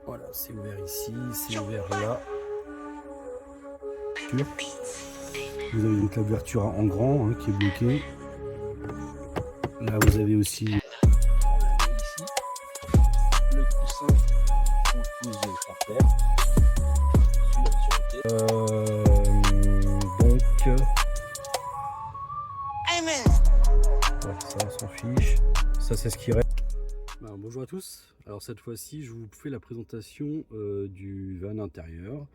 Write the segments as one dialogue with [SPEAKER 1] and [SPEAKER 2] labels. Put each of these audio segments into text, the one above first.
[SPEAKER 1] Voilà, c'est ouvert ici, c'est ouvert là. Vous avez donc l'ouverture en grand qui est bloquée. Là, vous avez aussi ici le coussin qu'on pose par terre. Donc, voilà, ça on s'en fiche. Ça c'est ce qui reste. Bonjour à tous. Alors cette fois-ci, je vous fais la présentation du van intérieur.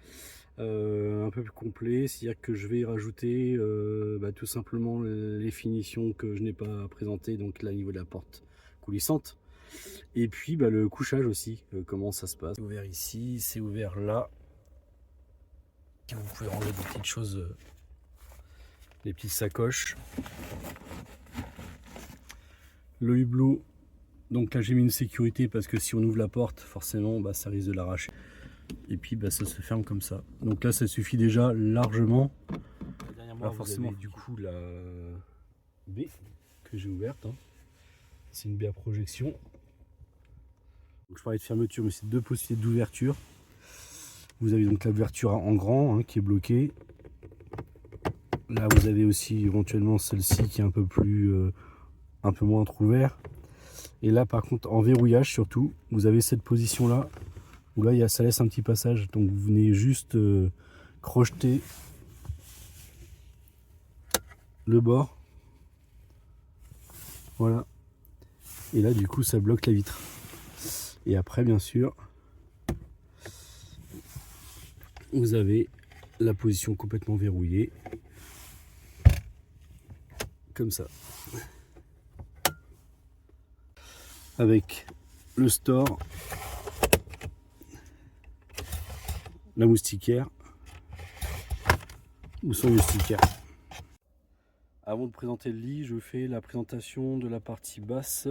[SPEAKER 1] Un peu plus complet, c'est-à-dire que je vais y rajouter tout simplement les finitions que je n'ai pas présentées, donc là au niveau de la porte coulissante. Et puis le couchage aussi, comment ça se passe. C'est ouvert ici, c'est ouvert là. Vous pouvez ranger des petites choses, des petites sacoches. Le hublot, donc là j'ai mis une sécurité parce que si on ouvre la porte, forcément ça risque de l'arracher. Et puis ça se ferme comme ça. Donc là ça suffit déjà largement. Là forcément du coup la baie que j'ai ouverte. C'est une baie à projection. Donc, je parlais de fermeture, mais c'est deux possibilités d'ouverture. Vous avez donc l'ouverture en grand qui est bloquée. Là vous avez aussi éventuellement celle-ci qui est un peu moins entrouvert. Et là par contre en verrouillage surtout, vous avez cette position là où là ça laisse un petit passage. Donc vous venez juste crocheter le bord. Voilà. Et là du coup ça bloque la vitre. Et après bien sûr vous avez la position complètement verrouillée. Comme ça. Avec le store, la moustiquaire ou son moustiquaire. Avant de présenter le lit, je fais la présentation de la partie basse.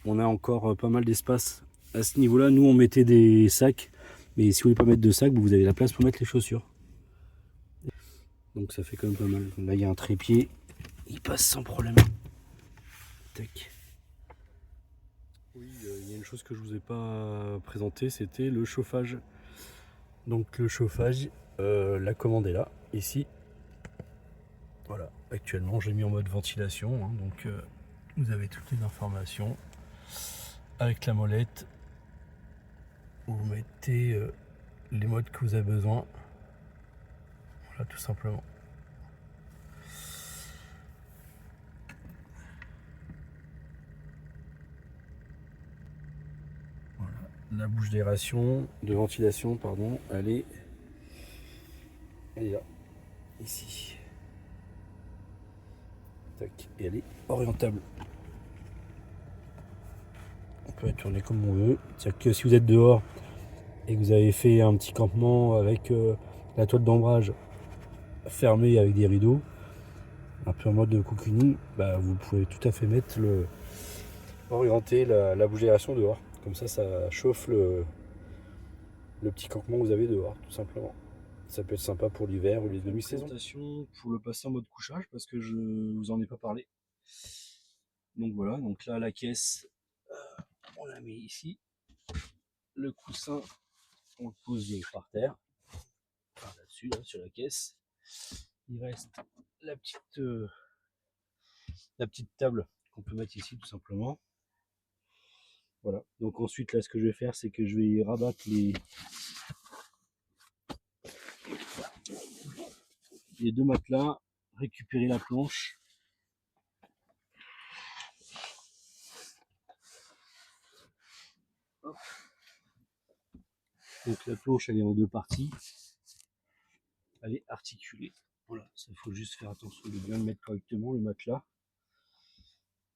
[SPEAKER 1] On a encore pas mal d'espace à ce niveau-là. Nous, on mettait des sacs, mais si vous voulez pas mettre de sacs, vous avez la place pour mettre les chaussures. Donc ça fait quand même pas mal. Là, il y a un trépied, il passe sans problème. Tac. Oui, il y a une chose que je vous ai pas présentée, c'était le chauffage. Donc le chauffage, la commande est là, ici. Voilà, actuellement j'ai mis en mode ventilation, donc vous avez toutes les informations. Avec la molette, vous mettez les modes que vous avez besoin. Voilà, tout simplement. Voilà. La bouche d'aération, de ventilation, pardon, elle est là, ici. Tac, et elle est orientable. On peut la tourner comme on veut. C'est-à-dire que si vous êtes dehors et que vous avez fait un petit campement avec la toile d'ombrage fermée avec des rideaux, un peu en mode de cocooning, vous pouvez tout à fait orienter la bouche d'aération dehors. Comme ça chauffe le petit campement que vous avez dehors, tout simplement. Ça peut être sympa pour l'hiver ou les demi-saisons. Pour le passer en mode couchage, parce que je vous en ai pas parlé. Donc voilà, donc là la caisse, on la met ici. Le coussin, on le pose par terre, là-dessus, là, sur la caisse. Il reste la petite table qu'on peut mettre ici, tout simplement. Voilà, donc ensuite là ce que je vais faire, c'est que je vais rabattre les deux matelas, récupérer la planche. Hop. Donc la planche elle est en deux parties, elle est articulée. Voilà, ça faut juste faire attention de bien le mettre correctement, le matelas.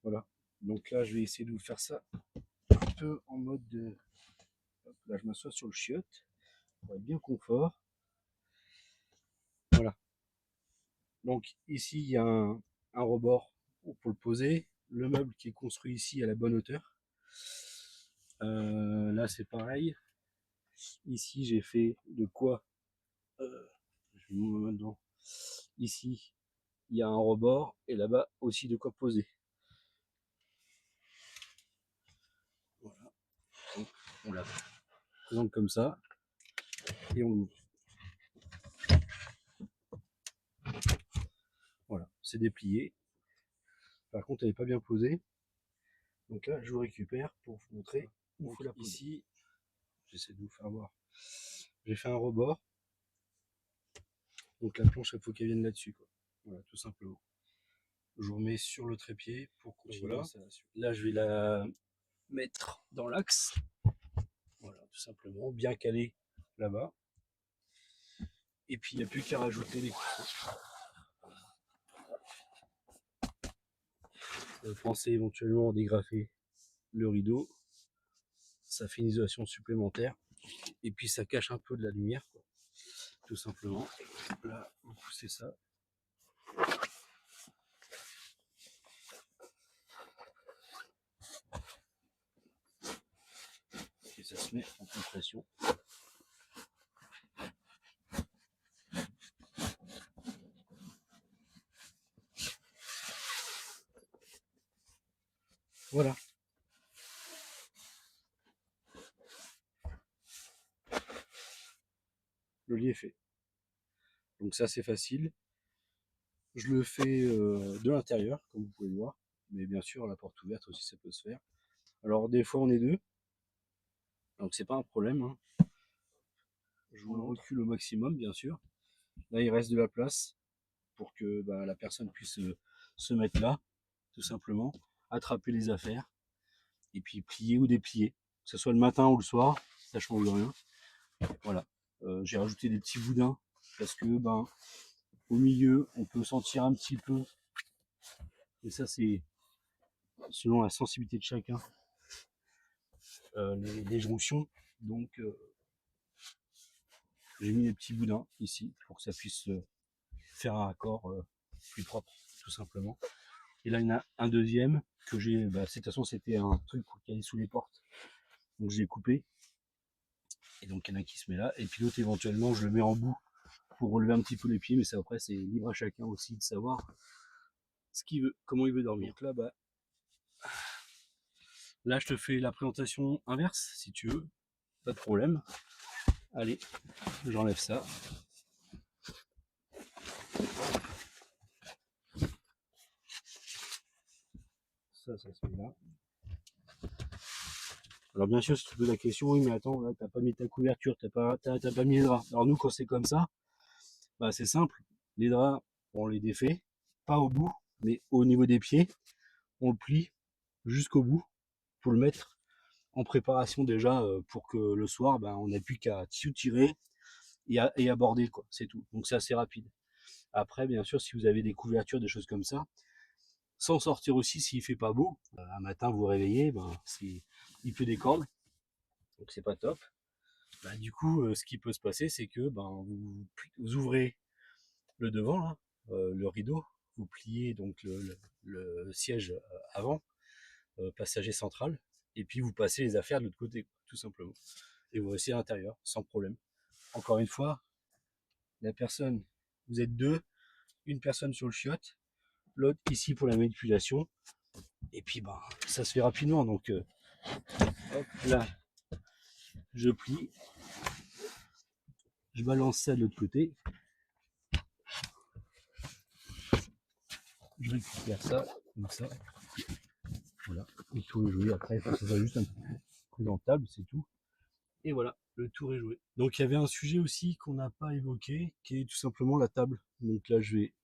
[SPEAKER 1] Voilà, donc là je vais essayer de vous faire ça un peu en mode de... Là je m'assois sur le chiotte pour être bien confort. Voilà, donc ici il y a un rebord pour le poser, le meuble qui est construit ici à la bonne hauteur. Là c'est pareil, ici j'ai fait de quoi je vais me mettre dedans. Ici il y a un rebord et là-bas aussi de quoi poser. Voilà, donc on l'a faisant comme ça, et on ouvre. Voilà, c'est déplié. Par contre, elle n'est pas bien posée. Donc là, je vous récupère pour vous montrer où il faut la poser. Ici, j'essaie de vous faire voir. J'ai fait un rebord. Donc la planche, il faut qu'elle vienne là-dessus, quoi. Voilà, tout simplement. Je vous remets sur le trépied pour continuer l'installation. Là, je vais la mettre dans l'axe. Voilà, tout simplement, bien calé là-bas. Et puis, il n'y a plus qu'à rajouter les coussins. Pensez éventuellement à dégrafer le rideau. Ça fait une isolation supplémentaire. Et puis, ça cache un peu de la lumière, quoi. Tout simplement. Là, vous poussez ça. Et ça se met en compression. Voilà. Le lit est fait. Donc ça, c'est facile. Je le fais de l'intérieur, comme vous pouvez le voir. Mais bien sûr, la porte ouverte aussi, ça peut se faire. Alors, des fois, on est deux. Donc, c'est pas un problème, hein. Je vous le recule au maximum, bien sûr. Là, il reste de la place pour que la personne puisse se mettre là, tout simplement. Attraper les affaires. Et puis, plier ou déplier. Que ce soit le matin ou le soir, ça change rien. Voilà. J'ai rajouté des petits boudins. Parce que, au milieu, on peut sentir un petit peu. Et ça, c'est selon la sensibilité de chacun. Les jonctions. Donc, j'ai mis des petits boudins ici pour que ça puisse faire un raccord plus propre, tout simplement. Et là, il y en a un deuxième que j'ai. De toute façon, c'était un truc qui allait sous les portes. Donc, j'ai coupé. Et donc, il y en a qui se met là. Et puis l'autre, éventuellement, je le mets en bout pour relever un petit peu les pieds. Mais ça, après, c'est libre à chacun aussi de savoir ce qu'il veut, comment il veut dormir. Donc là, je te fais la présentation inverse, si tu veux. Pas de problème. Allez, j'enlève ça. Ça se met là. Alors bien sûr, si tu te poses la question, oui mais attends, là t'as pas mis ta couverture, t'as pas mis les draps. Alors nous quand c'est comme ça, c'est simple, les draps on les défait, pas au bout, mais au niveau des pieds, on le plie jusqu'au bout pour le mettre en préparation déjà pour que le soir on n'a plus qu'à tirer et aborder quoi, c'est tout. Donc c'est assez rapide. Après bien sûr si vous avez des couvertures, des choses comme ça, sans sortir aussi s'il fait pas beau, un matin vous réveillez, il pleut des cordes. Donc c'est pas top. Du coup, ce qui peut se passer, c'est que vous ouvrez le devant, là, le rideau, vous pliez donc le siège avant, passager central, et puis vous passez les affaires de l'autre côté, tout simplement. Et vous restez à l'intérieur, sans problème. Encore une fois, la personne, vous êtes deux, une personne sur le chiotte, l'autre ici pour la manipulation, et puis ça se fait rapidement. Donc hop, là, je plie, je balance ça de l'autre côté, je récupère ça, comme ça, voilà, le tour est joué. Après, il faut que ça soit juste un peu présentable, c'est tout. Et voilà, le tour est joué. Donc il y avait un sujet aussi qu'on n'a pas évoqué, qui est tout simplement la table. Donc là, je vais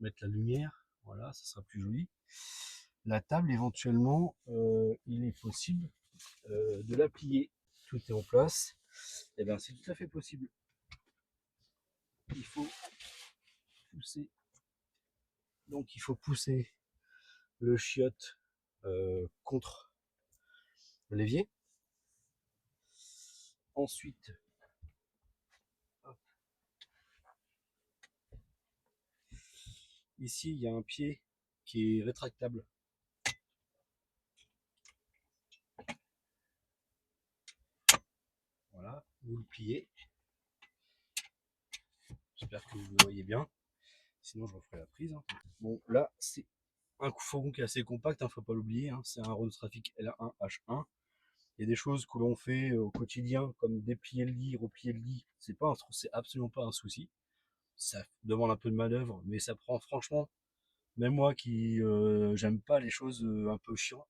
[SPEAKER 1] mettre la lumière, voilà, ça sera plus joli. La table, éventuellement, il est possible de la plier. Tout est en place. Et bien, c'est tout à fait possible. Il faut pousser. Donc il faut pousser le chiotte contre l'évier. Ensuite, hop. Ici, il y a un pied qui est rétractable. Voilà, vous le pliez. J'espère que vous le voyez bien. Sinon, je referai la prise. Bon, là, c'est un fourgon qui est assez compact, faut pas l'oublier. C'est un Renault Trafic L1 H1. Il y a des choses que l'on fait au quotidien, comme déplier le lit, replier le lit, c'est absolument pas un souci. Ça demande un peu de manœuvre, mais ça prend franchement, même moi qui j'aime pas les choses un peu chiantes,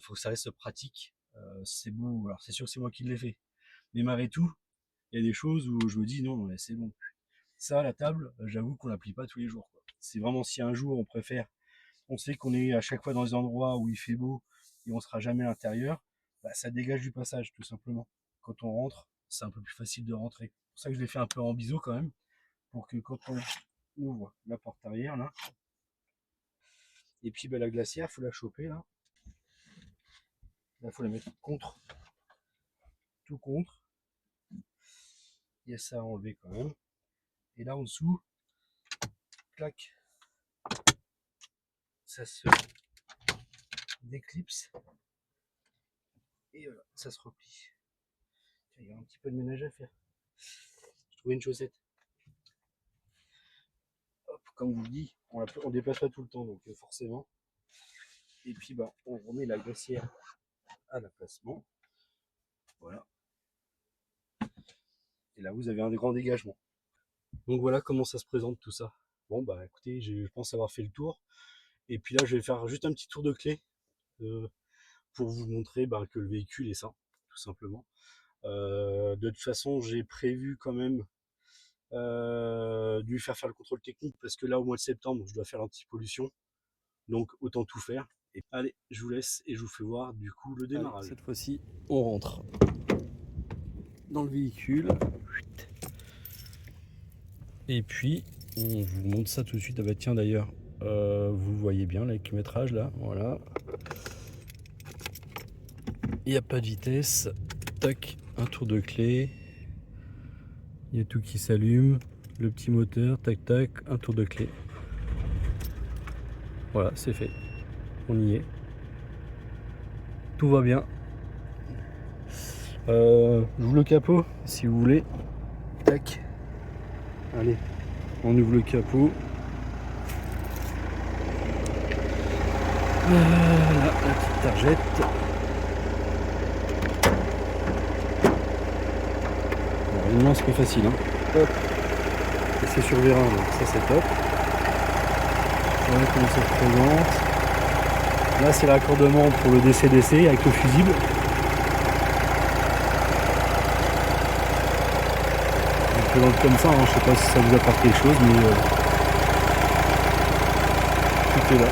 [SPEAKER 1] faut que ça reste pratique. C'est bon, alors c'est sûr que c'est moi qui l'ai fait. Mais malgré tout, il y a des choses où je me dis non, c'est bon. Ça, la table, j'avoue qu'on l'applique pas tous les jours, quoi. C'est vraiment si un jour on préfère, on sait qu'on est à chaque fois dans des endroits où il fait beau et on sera jamais à l'intérieur, bah, ça dégage du passage tout simplement. Quand on rentre, c'est un peu plus facile de rentrer. C'est pour ça que je l'ai fait un peu en biseau quand même, pour que quand on ouvre la porte arrière là, et puis bah, la glacière, faut la choper là. Là, faut la mettre contre, tout contre. Il y a ça à enlever quand même. Et là en dessous, clac, ça se déclipse et voilà, ça se replie. Il y a un petit peu de ménage à faire. Je trouvais une chaussette. Hop, comme je vous le dis, on déplace pas tout le temps, donc forcément. Et puis bah, on remet la glacière à l'emplacement. Voilà. Et là, vous avez un grand dégagement. Donc voilà comment ça se présente tout ça. Bon bah écoutez, je pense avoir fait le tour. Et puis là, je vais faire juste un petit tour de clé pour vous montrer bah, que le véhicule est sain, tout simplement. De toute façon, j'ai prévu quand même de lui faire le contrôle technique parce que là, au mois de septembre, je dois faire l'anti-pollution. Donc autant tout faire. Et allez, je vous laisse et je vous fais voir du coup le démarrage. Allez, cette fois-ci, on rentre dans le véhicule. Et puis, on vous montre ça tout de suite. Ah bah tiens d'ailleurs, vous voyez bien le kilométrage là, voilà. Il n'y a pas de vitesse. Tac, un tour de clé. Il y a tout qui s'allume. Le petit moteur, tac tac, un tour de clé. Voilà, c'est fait. On y est. Tout va bien. J'ouvre le capot si vous voulez. Tac. Allez, on ouvre le capot. Voilà, la petite targette. Bon, une c'est plus facile. Hein. Hop. Et c'est sur vérin, donc ça c'est top. Voilà comment ça se présente. Là c'est l'accordement pour le DC-DC avec le fusible. Je présente comme ça, hein. Je sais pas si ça vous apporte quelque chose, mais tout est là.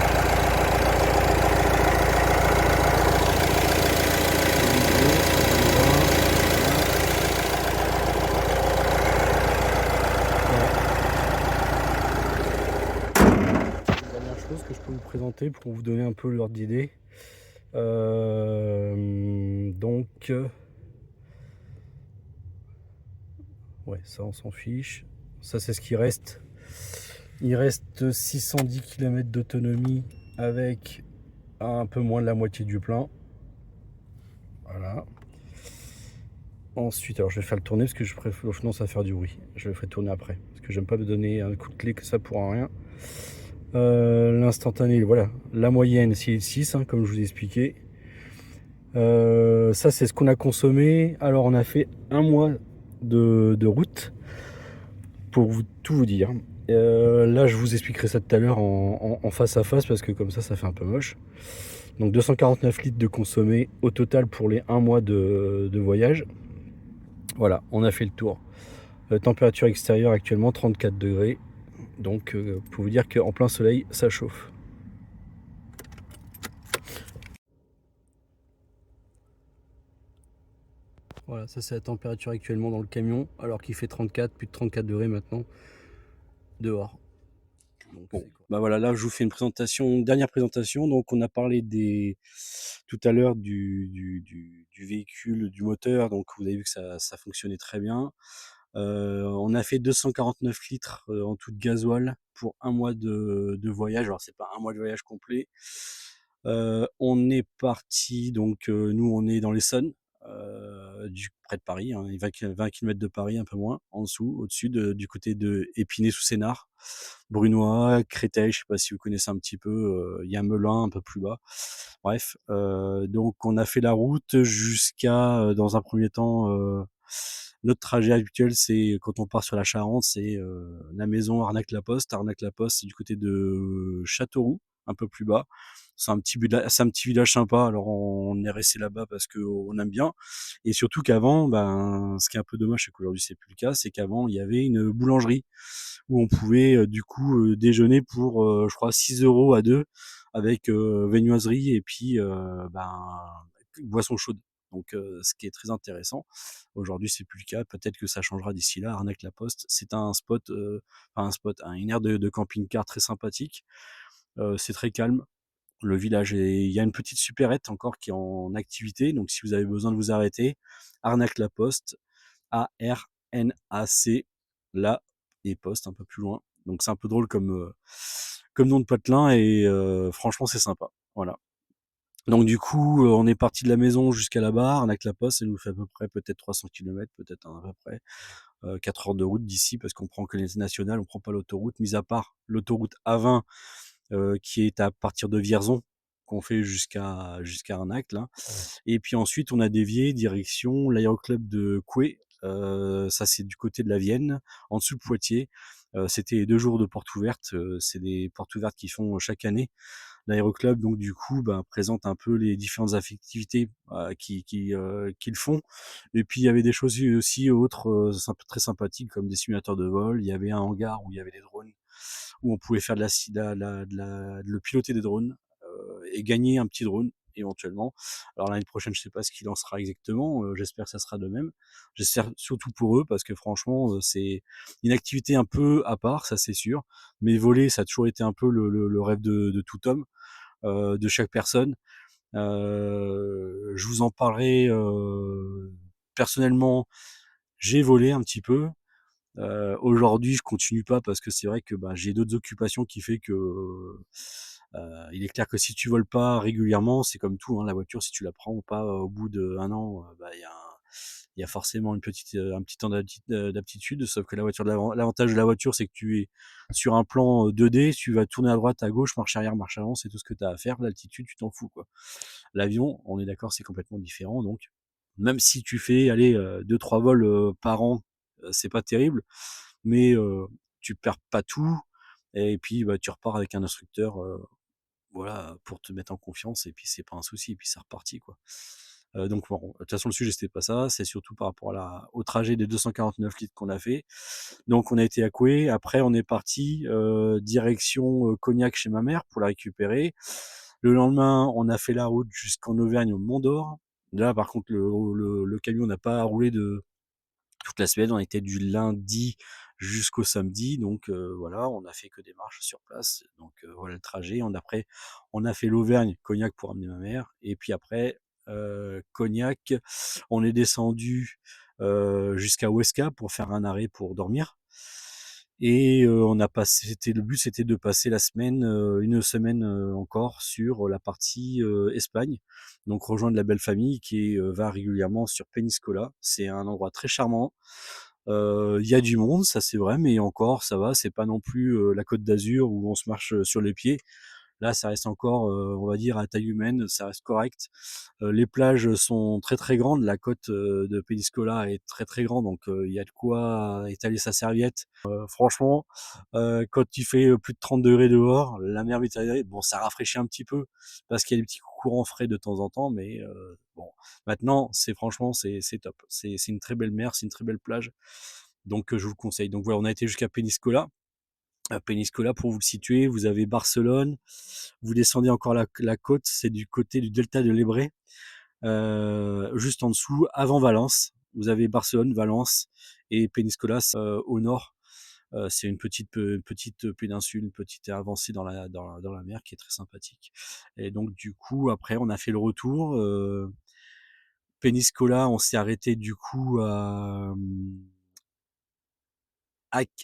[SPEAKER 1] Que je peux vous présenter pour vous donner un peu l'ordre d'idée. Donc ouais, ça on s'en fiche, ça c'est ce qui reste. Il reste 610 km d'autonomie avec un peu moins de la moitié du plein. Voilà. Ensuite, alors je vais faire le tourner parce que je préfère, sinon ça va faire du bruit. Je le ferai tourner après parce que j'aime pas me donner un coup de clé que ça pour rien. L'instantané, voilà, la moyenne c'est 6 hein, comme je vous ai expliqué. Ça c'est ce qu'on a consommé. Alors on a fait un mois de route pour tout vous dire. Là je vous expliquerai ça tout à l'heure en face à face parce que comme ça fait un peu moche. Donc 249 litres de consommé au total pour les 1 mois de voyage. Voilà, on a fait le tour. Température extérieure actuellement 34 degrés. Donc pour vous dire qu'en plein soleil ça chauffe. Voilà, ça c'est la température actuellement dans le camion, alors qu'il fait 34, plus de 34 degrés maintenant dehors. Donc, bon, bah voilà, là je vous fais une dernière présentation. Donc on a parlé tout à l'heure du véhicule, du moteur. Donc vous avez vu que ça fonctionnait très bien. On a fait 249 litres en tout de gasoil pour 1 mois de voyage. Alors c'est pas 1 mois de voyage complet. On est parti, donc nous on est dans l'Essonne. près de Paris, hein, 20 km de Paris, un peu moins, en dessous, au-dessus du côté de Épinay-sous-Sénart, Brunoy, Créteil, je sais pas si vous connaissez un petit peu, il y a Melun un peu plus bas. Bref, donc on a fait la route jusqu'à, dans un premier temps, notre trajet habituel, c'est quand on part sur la Charente, c'est la maison Arnac-la-Poste. Arnac-la-Poste, c'est du côté de Châteauroux, un peu plus bas. C'est un petit village sympa. Alors on est resté là-bas parce qu'on aime bien. Et surtout qu'avant, ben, ce qui est un peu dommage, c'est qu'aujourd'hui c'est plus le cas, c'est qu'avant il y avait une boulangerie où on pouvait du coup déjeuner pour, je crois, 6 euros à deux avec viennoiserie et puis ben, boisson chaude. Donc ce qui est très intéressant. Aujourd'hui c'est plus le cas. Peut-être que ça changera d'ici là. Arnac-la-Poste, c'est un spot, enfin un spot, une aire de camping-car très sympathique. C'est très calme. Le village il y a une petite supérette encore qui est en activité. Donc si vous avez besoin de vous arrêter, Arnac-la-Poste, Arnac, là, et poste un peu plus loin. Donc c'est un peu drôle comme nom de patelin et franchement c'est sympa. Voilà. Donc du coup, on est parti de la maison jusqu'à là-bas, Arnac-la-Poste, ça nous fait à peu près peut-être 300 km, peut-être à peu près 4 heures de route d'ici parce qu'on prend que les nationales, on prend pas l'autoroute, mis à part l'autoroute A20 qui est à partir de Vierzon qu'on fait jusqu'à Arnac là. Et puis ensuite, on a dévié direction l'aéroclub de Coué. Ça, c'est du côté de la Vienne, en dessous de Poitiers. C'était 2 jours de portes ouvertes. C'est des portes ouvertes qui font chaque année. L'aéroclub, donc du coup, bah, présente un peu les différentes activités qu'ils font. Et puis il y avait des choses aussi autres très sympathiques comme des simulateurs de vol. Il y avait un hangar où il y avait des drones, où on pouvait faire le piloter des drones et gagner un petit drone éventuellement. Alors l'année prochaine, je sais pas ce qu'il en sera exactement. J'espère que ça sera de même. J'espère surtout pour eux parce que franchement, c'est une activité un peu à part, ça c'est sûr. Mais voler, ça a toujours été un peu le rêve de tout homme, de chaque personne. Je vous en parlerai personnellement. J'ai volé un petit peu. Aujourd'hui, je continue pas parce que c'est vrai que bah, j'ai d'autres occupations qui fait que il est clair que si tu voles pas régulièrement, c'est comme tout, hein, la voiture, si tu la prends pas au bout d'un an, bah, il y a forcément un petit temps d'aptitude. Sauf que la voiture, l'avantage de la voiture, c'est que tu es sur un plan 2D, tu vas tourner à droite, à gauche, marche arrière, marche avant, c'est tout ce que tu as à faire. L'altitude, tu t'en fous, quoi. L'avion, on est d'accord, c'est complètement différent. Donc, même si tu fais, allez, 2-3 vols par an, c'est pas terrible, mais tu perds pas tout. Et puis, bah, tu repars avec un instructeur, voilà, pour te mettre en confiance. Et puis, c'est pas un souci. Et puis, c'est reparti, quoi. Donc, bon, de toute façon, le sujet, c'était pas ça. C'est surtout par rapport au trajet des 249 litres qu'on a fait. Donc, on a été à Coué. Après, on est parti direction Cognac chez ma mère pour la récupérer. Le lendemain, on a fait la route jusqu'en Auvergne au Mont d'Or. Là, par contre, le camion n'a pas roulé de toute la semaine. On était du lundi jusqu'au samedi. Donc voilà, on a fait que des marches sur place. Donc voilà le trajet. Après, on a fait l'Auvergne, Cognac pour amener ma mère. Et puis après, Cognac, on est descendu jusqu'à Huesca pour faire un arrêt pour dormir. Et le but c'était de passer une semaine encore sur la partie Espagne, donc rejoindre la belle famille qui va régulièrement sur Peñíscola. C'est un endroit très charmant. Il y a du monde, ça c'est vrai, mais encore ça va, c'est pas non plus la Côte d'Azur où on se marche sur les pieds. Là, ça reste encore, on va dire, à taille humaine, ça reste correct. Les plages sont très très grandes, la côte de Peñíscola est très très grande, donc il y a de quoi étaler sa serviette. Franchement, quand il fait plus de 30 degrés dehors, la mer Méditerranée, bon, ça rafraîchit un petit peu parce qu'il y a des petits courants frais de temps en temps, mais bon, maintenant, franchement, c'est top. C'est une très belle mer, c'est une très belle plage, donc je vous le conseille. Donc voilà, on a été jusqu'à Peñíscola. À Peñíscola, pour vous le situer, vous avez Barcelone, vous descendez encore la côte, c'est du côté du delta de l'Ebre, juste en dessous, avant Valence. Vous avez Barcelone, Valence et Peñíscola au nord. C'est une petite péninsule, une petite avancée dans la mer qui est très sympathique. Et donc du coup, après, on a fait le retour. Peñíscola, on s'est arrêté du coup à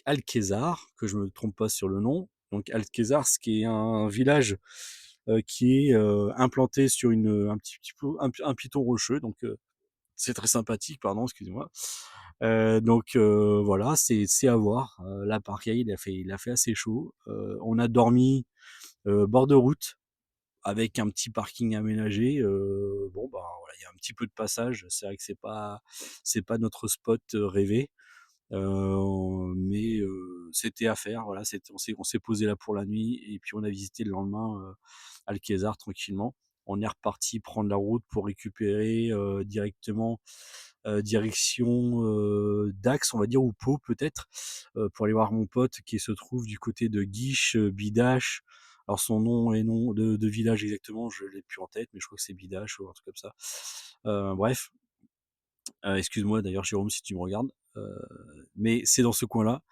[SPEAKER 1] Alquezar, que je me trompe pas sur le nom. Donc Alquezar, ce qui est un village qui est implanté sur un petit peu un piton rocheux. Donc C'est très sympathique, pardon, excusez-moi. Donc voilà, c'est à voir. Là, pareil, il a fait assez chaud. On a dormi bord de route avec un petit parking aménagé. Bon, bah voilà, il y a un petit peu de passage. C'est vrai que c'est pas notre spot rêvé. Mais c'était à faire. Voilà, on s'est posé là pour la nuit et puis on a visité le lendemain Alcazar tranquillement. On est reparti prendre la route pour récupérer directement direction Dax, on va dire, ou Pau peut-être, pour aller voir mon pote qui se trouve du côté de Guiche, Bidache. Alors son nom et nom de village exactement, je l'ai plus en tête, mais je crois que c'est Bidache ou un truc comme ça. Bref, excuse-moi d'ailleurs Jérôme si tu me regardes, mais c'est dans ce coin-là.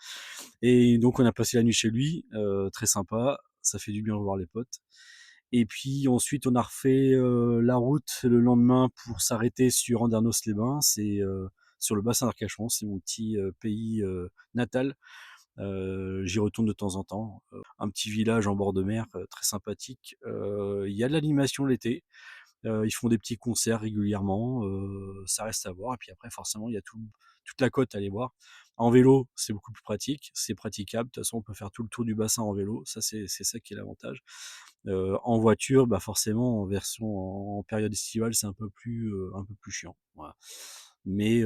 [SPEAKER 1] Et donc on a passé la nuit chez lui, très sympa, ça fait du bien de voir les potes. Et puis ensuite on a refait la route le lendemain pour s'arrêter sur Andernos-les-Bains, c'est sur le bassin d'Arcachon, c'est mon petit pays natal. J'y retourne de temps en temps. Un petit village en bord de mer, très sympathique. Il y a de l'animation l'été. Ils font des petits concerts régulièrement, ça reste à voir. Et puis après, forcément, il y a toute la côte à aller voir. En vélo, c'est beaucoup plus pratique, c'est praticable. De toute façon, on peut faire tout le tour du bassin en vélo. Ça, c'est ça qui est l'avantage. En voiture, bah forcément, en période estivale, c'est un peu plus chiant. Voilà. Mais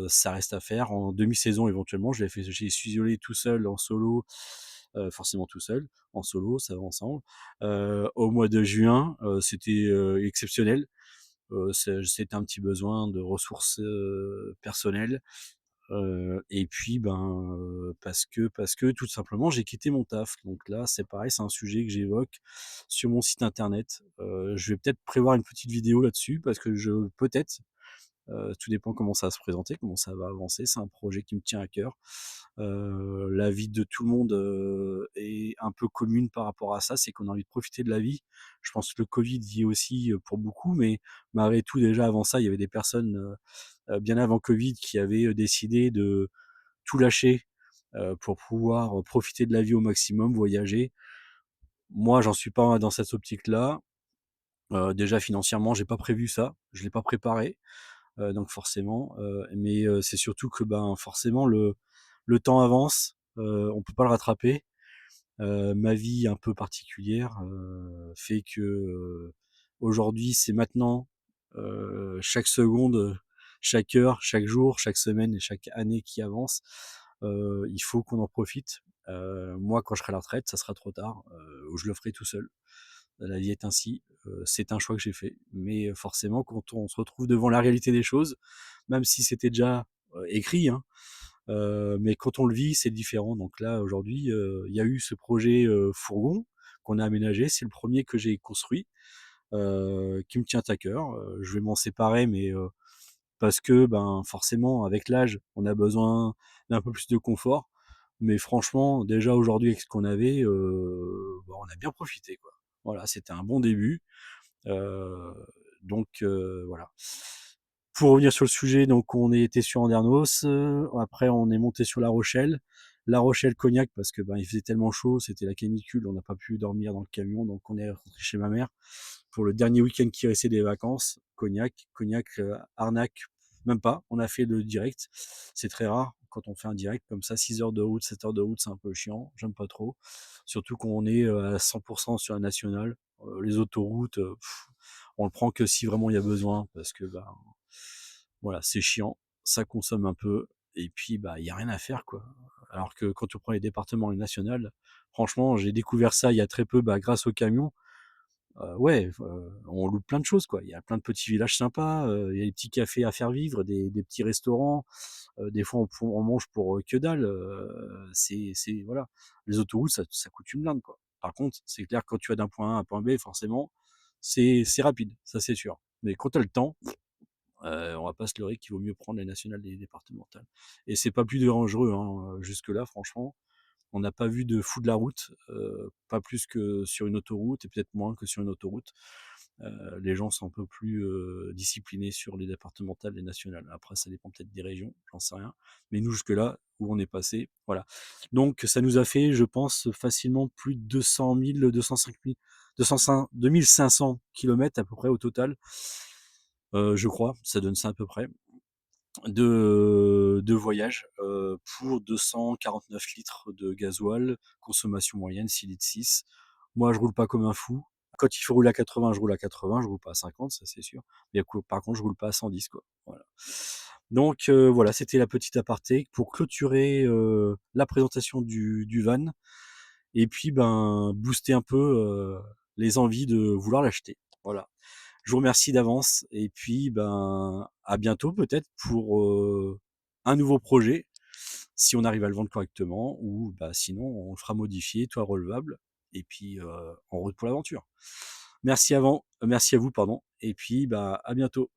[SPEAKER 1] ça reste à faire. En demi-saison, éventuellement, j'ai suis isolé tout seul en solo, forcément tout seul, en solo, ça va ensemble. Au mois de juin, c'était exceptionnel. C'était un petit besoin de ressources personnelles. Et puis parce que tout simplement j'ai quitté mon taf. Donc là c'est pareil, c'est un sujet que j'évoque sur mon site internet. Je vais peut-être prévoir une petite vidéo là-dessus parce que peut-être, tout dépend comment ça va se présenter, comment ça va avancer. C'est un projet qui me tient à cœur. La vie de tout le monde est un peu commune par rapport à ça, c'est qu'on a envie de profiter de la vie. Je pense que le Covid y est aussi pour beaucoup, mais malgré tout, déjà avant ça, il y avait des personnes bien avant Covid qui avaient décidé de tout lâcher pour pouvoir profiter de la vie au maximum, voyager. Moi, j'en suis pas dans cette optique-là. Déjà financièrement, j'ai pas prévu ça, je l'ai pas préparé. Donc forcément, mais c'est surtout que ben forcément le temps avance, on peut pas le rattraper. Ma vie un peu particulière fait que aujourd'hui c'est maintenant, chaque seconde, chaque heure, chaque jour, chaque semaine et chaque année qui avance, il faut qu'on en profite. Moi quand je serai à la retraite, ça sera trop tard, ou je le ferai tout seul. La vie est ainsi, c'est un choix que j'ai fait. Mais forcément, quand on se retrouve devant la réalité des choses, même si c'était déjà écrit, hein, mais quand on le vit, c'est différent. Donc là, aujourd'hui, il y a eu ce projet fourgon qu'on a aménagé. C'est le premier que j'ai construit, qui me tient à cœur. Je vais m'en séparer, mais parce que, ben, forcément, avec l'âge, on a besoin d'un peu plus de confort. Mais franchement, déjà aujourd'hui, avec ce qu'on avait, bah, on a bien profité, quoi. Voilà, c'était un bon début. Euh, donc voilà. Pour revenir sur le sujet, donc on était sur Andernos, après on est monté sur La Rochelle. La Rochelle Cognac parce que ben il faisait tellement chaud, c'était la canicule, on n'a pas pu dormir dans le camion, donc on est rentré chez ma mère pour le dernier week-end qui restait des vacances. Cognac, Arnac, même pas. On a fait le direct. C'est très rare quand on fait un direct comme ça, 6 heures de route, 7 heures de route, c'est un peu chiant. J'aime pas trop. Surtout qu'on est à 100% sur la nationale. Les autoroutes, on le prend que si vraiment il y a besoin, parce que bah voilà, c'est chiant, ça consomme un peu, et puis bah il y a rien à faire quoi. Alors que quand tu prends les départements et les nationales, franchement, j'ai découvert ça il y a très peu, bah, grâce au camion. Ouais, on loupe plein de choses quoi. Il y a plein de petits villages sympas, il y a des petits cafés à faire vivre, des petits restaurants. Des fois on mange pour que dalle. C'est voilà. Les autoroutes ça coûte une blinde quoi. Par contre, c'est clair que quand tu vas d'un point A à un point B, forcément, c'est rapide, ça c'est sûr. Mais quand tu as le temps, on va pas se leurrer qu'il vaut mieux prendre les nationales et les départementales. Et c'est pas plus dangereux, hein, jusque là franchement. On n'a pas vu de fou de la route, pas plus que sur une autoroute et peut-être moins que sur une autoroute. Les gens sont un peu plus disciplinés sur les départementales et nationales. Après, ça dépend peut-être des régions, j'en sais rien. Mais nous, jusque-là, où on est passé, voilà. Donc, ça nous a fait, je pense, facilement plus de 200 000, 205 000, 205, 2500 kilomètres à peu près au total. Je crois, ça donne ça à peu près. de voyage pour 249 litres de gasoil, consommation moyenne 6 litres 6. Moi, je roule pas comme un fou. Quand il faut rouler à 80, je roule à 80, je roule pas à 50, ça c'est sûr. Mais par contre, je roule pas à 110, quoi. Voilà. Donc voilà, c'était la petite aparté pour clôturer la présentation du van et puis ben booster un peu les envies de vouloir l'acheter. Voilà. Je vous remercie d'avance et puis ben à bientôt peut-être pour un nouveau projet si on arrive à le vendre correctement ou bah sinon on le fera modifier, toit relevable et puis en route pour l'aventure. Merci à vous pardon et puis bah à bientôt.